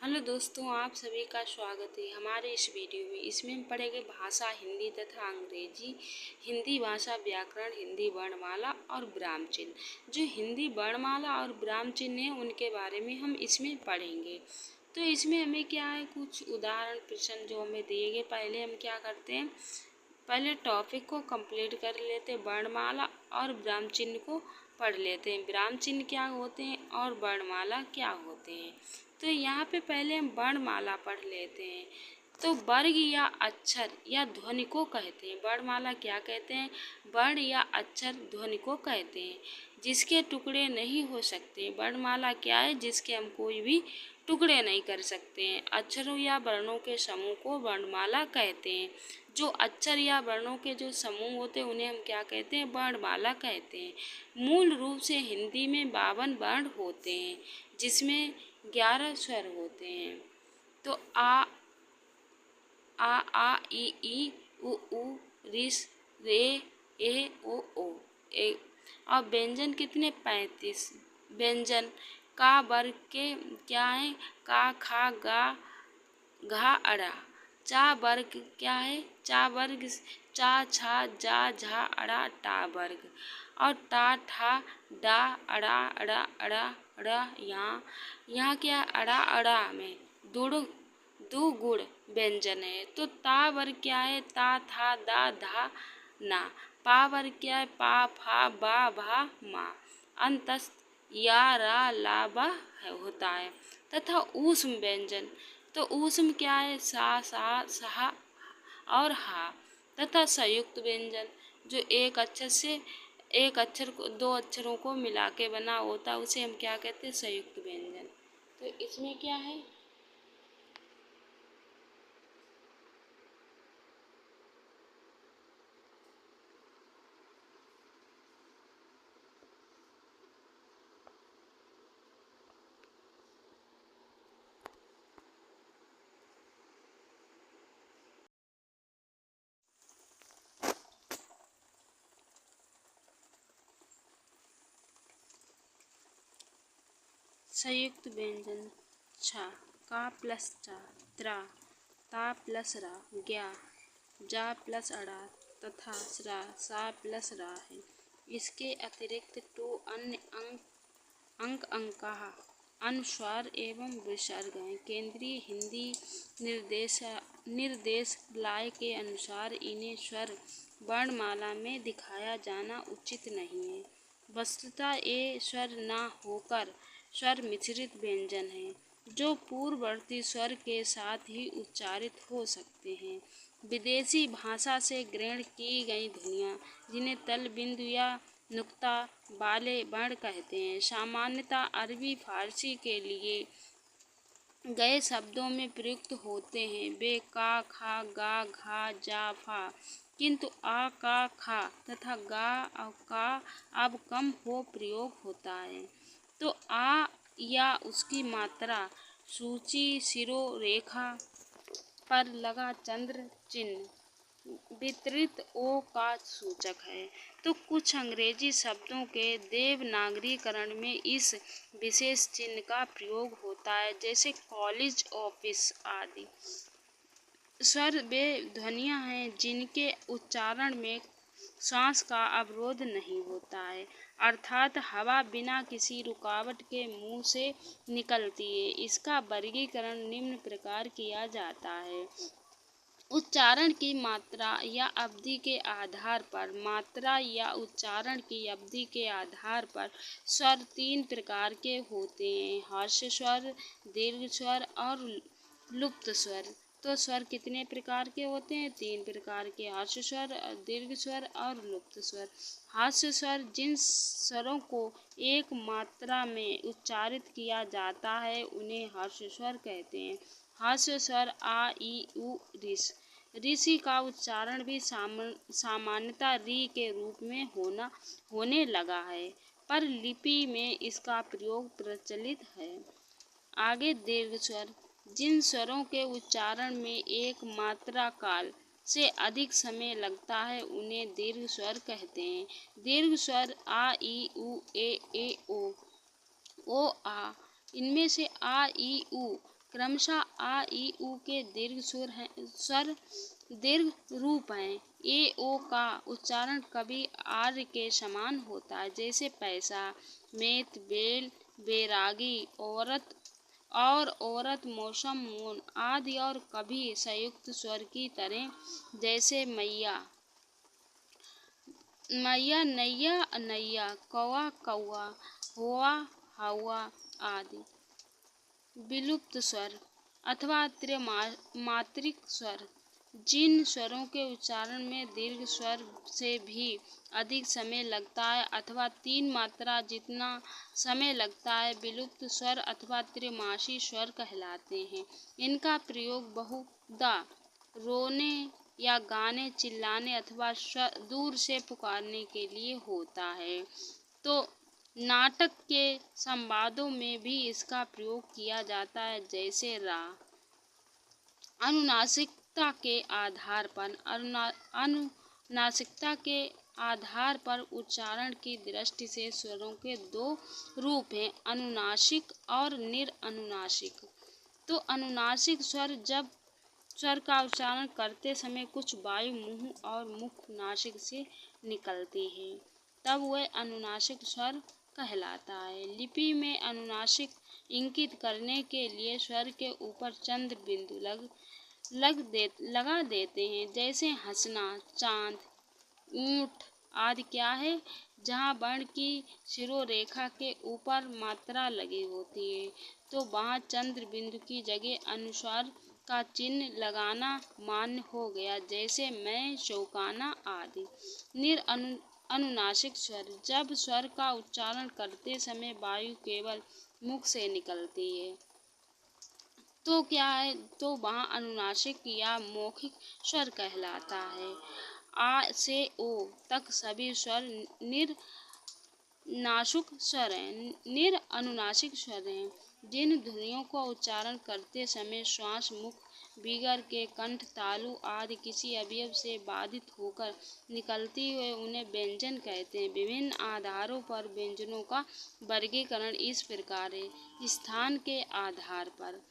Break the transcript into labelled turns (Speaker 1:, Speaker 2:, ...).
Speaker 1: Hello दोस्तों, आप सभी का स्वागत है हमारे इस वीडियो में। इसमें हम पढ़ेंगे भाषा हिंदी तथा अंग्रेजी, हिंदी भाषा व्याकरण, हिंदी वर्णमाला और विराम चिन्ह। जो हिंदी वर्णमाला और विराम चिन्ह है उनके बारे में हम इसमें पढ़ेंगे। तो इसमें हमें क्या है, कुछ उदाहरण प्रश्न जो हमें दिए गए। पहले हम क्या करते हैं, पहले टॉपिक को कंप्लीट कर लेते हैं, वर्णमाला और विराम चिन्ह को पढ़ लेते हैं। विराम चिन्ह क्या होते हैं और वर्णमाला क्या होते हैं। तो यहाँ पे पहले हम वर्णमाला पढ़ लेते हैं। तो वर्ग या अक्षर या ध्वनि को कहते हैं। वर्णमाला क्या कहते हैं? वर्ण या अक्षर ध्वनि को कहते हैं, जिसके टुकड़े नहीं हो सकते। वर्णमाला क्या है? जिसके हम कोई भी टुकड़े नहीं कर सकते हैं। अक्षरों या वर्णों के समूह को वर्णमाला कहते हैं। जो अक्षर या वर्णों के जो समूह होते हैं उन्हें हम क्या कहते हैं? वर्णमाला कहते हैं। मूल रूप से हिंदी में 52 वर्ण होते हैं, जिसमें 11 स्वर होते हैं। तो आ ई उ रिस रे ए ओ ए। और व्यंजन कितने? 35 व्यंजन। का वर्ग के क्या है? का खा गा घा अड़ा। चा वर्ग क्या है? चा वर्ग चा छा जा झा अड़ा टा वर्ग। और टा ठा डा अड़ा अड़ा अड़ा अड़ा। यहाँ क्या? अड़ा अड़ा में दो गुण व्यंजन है। तो ता वर्ग क्या है? ता था दा धा ना। पा वर्ग क्या है? पा फा बा भा मा। अंतस्थ या रा ला बा होता है। तथा ऊष्म व्यंजन, तो ऊष्म क्या है? सा सा सहा और हा। तथा संयुक्त व्यंजन, जो एक अक्षर को दो अक्षरों को मिला के बना होता है, उसे हम क्या कहते हैं? संयुक्त व्यंजन। तो इसमें क्या है? संयुक्त व्यंजन छा, का प्लस चा त्रा, ता प्लस रा ज्ञा, जा प्लस अड़ा तथा स्रा सा प्लस रा है। इसके अतिरिक्त टू अन्य अंकः अनुस्वार एवं विसर्ग हैं। केंद्रीय हिंदी निर्देशालय के अनुसार इन्हें स्वर वर्णमाला में दिखाया जाना उचित नहीं है। वस्तुतः ये स्वर न होकर स्वर मिश्रित व्यंजन हैं, जो पूर्ववर्ती स्वर के साथ ही उच्चारित हो सकते हैं। विदेशी भाषा से ग्रहण की गई ध्वनियाँ, जिन्हें तल बिंदु या नुक्ता वाले वर्ण कहते हैं, सामान्यतः अरबी फारसी के लिए गए शब्दों में प्रयुक्त होते हैं। वे का खा गा घा जा फा, किंतु आ का खा तथा गा और का अब कम हो प्रयोग होता है। तो आ या उसकी मात्रा सूची शिरोरेखा पर लगा चंद्र चिन्ह वितरित ओ का सूचक है। तो कुछ अंग्रेजी शब्दों के देवनागरीकरण में इस विशेष चिन्ह का प्रयोग होता है, जैसे कॉलेज, ऑफिस आदि। स्वर वे ध्वनियाँ हैं जिनके उच्चारण में श्वास का अवरोध नहीं होता है, अर्थात हवा बिना किसी रुकावट के मुंह से निकलती है। इसका वर्गीकरण निम्न प्रकार किया जाता है। उच्चारण की मात्रा या अवधि के आधार पर। मात्रा या उच्चारण की अवधि के आधार पर स्वर 3 प्रकार के होते हैं: हास्य स्वर, दीर्घ स्वर और लुप्त स्वर। तो स्वर कितने प्रकार के होते हैं? 3 प्रकार के: हास्य स्वर, दीर्घ स्वर और लुप्त स्वर। हास्य स्वर जिन स्वरों को एक मात्रा में उच्चारित किया जाता है उन्हें हास्य स्वर कहते हैं। हास्य स्वर आ ई उ रिस। ऋषि का उच्चारण भी सामान्यतः री के रूप में होने लगा है, पर लिपि में इसका प्रयोग प्रचलित है। आगे दीर्घ स्वर, जिन स्वरों के उच्चारण में एक मात्रा काल से अधिक समय लगता है उन्हें दीर्घ स्वर कहते हैं। दीर्घ स्वर आ ई उ ए ओ आ। इनमें से आ ई उ क्रमशः आ ई उ के स्वर दीर्घ रूप हैं। ए ओ का उच्चारण कभी आर्य के समान होता है, जैसे पैसा, मेत, बेल, बैरागी, औरत, मौसम, मौन आदि, और कभी संयुक्त स्वर की तरह, जैसे मैया, नैया, नैया, कौवा, कौआ, हुआ, हौवा आदि। विलुप्त स्वर अथवा त्रैमात्रिक स्वर, जिन स्वरों के उच्चारण में दीर्घ स्वर से भी अधिक समय लगता है अथवा 3 मात्रा जितना समय लगता है, विलुप्त स्वर अथवा त्रिमासी स्वर कहलाते हैं। इनका प्रयोग बहुधा रोने या गाने, चिल्लाने अथवा दूर से पुकारने के लिए होता है। तो नाटक के संवादों में भी इसका प्रयोग किया जाता है, जैसे रा। अनुनासिकता के आधार पर उच्चारण की दृष्टि से स्वरों के 2 रूप हैं, अनुनासिक और निरअनुनासिक। तो अनुनासिक स्वर, जब स्वर का उच्चारण करते समय कुछ वायु मुंह और मुख नासिक से निकलती है, तब वह अनुनासिक स्वर कहलाता है। लिपि में अनुनासिक इंगित करने के लिए स्वर के ऊपर चंद्र बिंदु लगा देते हैं, जैसे हंसना, चांद, ऊंट आदि क्या है, जहाँ वर्ण की शिरोरेखा के ऊपर मात्रा लगी होती है, तो वहाँ चंद्र बिंदु की जगह अनुस्वार का चिन्ह लगाना मान्य हो गया, जैसे मैं, चौकाना आदि। अनुनासिक स्वर, जब स्वर का उच्चारण करते समय वायु केवल मुख से निकलती है, तो क्या है, तो वहाँ अनुनासिक या मौखिक स्वर कहलाता है। आ से ओ तक सभी स्वर निरअनुनासिक स्वर हैं, जिन ध्वनियों का उच्चारण करते समय श्वास मुख, बिगर के कंठ, तालु आदि किसी अवयव से बाधित होकर निकलती हुए उन्हें व्यंजन कहते हैं। विभिन्न आधारों पर व्यंजनों का वर्गीकरण इस प्रकार है। स्थान के आधार पर